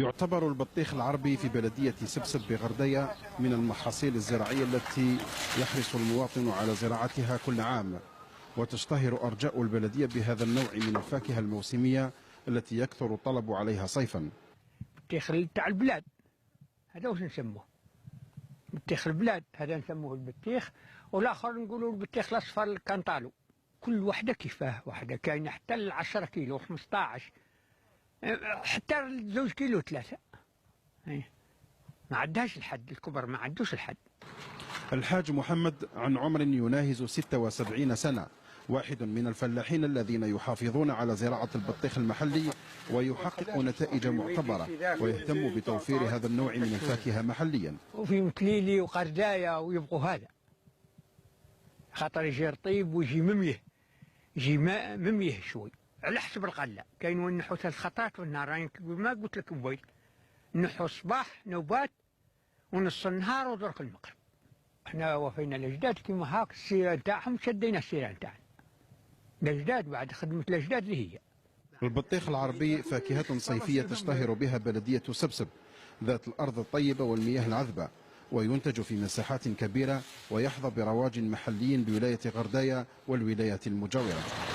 يعتبر البطيخ العربي في بلدية سبسب بغردية من المحاصيل الزراعية التي يحرص المواطن على زراعتها كل عام، وتشتهر أرجاء البلدية بهذا النوع من الفاكهة الموسمية التي يكثر الطلب عليها صيفا. بطيخ تاع البلاد هذا واش نسموه، بطيخ البلاد هذا نسموه البطيخ، والآخر نقولوا البطيخ الأصفر الكانطالو. كل وحدة كيفاه، وحدة كاينة حتى 10 كيلو 15، حتى 2 كيلو 3. ما عندهاش الحد، الكبر ما عندوش الحد. الحاج محمد عن عمر يناهز 76 سنة، واحد من الفلاحين الذين يحافظون على زراعة البطيخ المحلي ويحقق نتائج معتبرة، ويهتم بتوفير هذا النوع من الفاكهة محليا. وفي مكليلي وقرداية ويبقوا هذا، خاطر يجي رطيب ويجي مميه، يجي مميه شوي على حسب الغلة. كاين وين نحو 3 خطرات في النهار، ما قلت لك بويل نحو الصباح نوبات ونص النهار ودرك المغرب. احنا وفينا الاجداد كيما هاك، السيره نتاعهم شدينا السيره نتاعنا. الاجداد بعد خدمه الاجداد اللي هي. البطيخ العربي فاكهة صيفية تشتهر بها بلدية سبسب ذات الأرض الطيبة والمياه العذبة، وينتج في مساحات كبيرة، ويحظى برواج محلي بولاية غرداية والولايات المجاورة.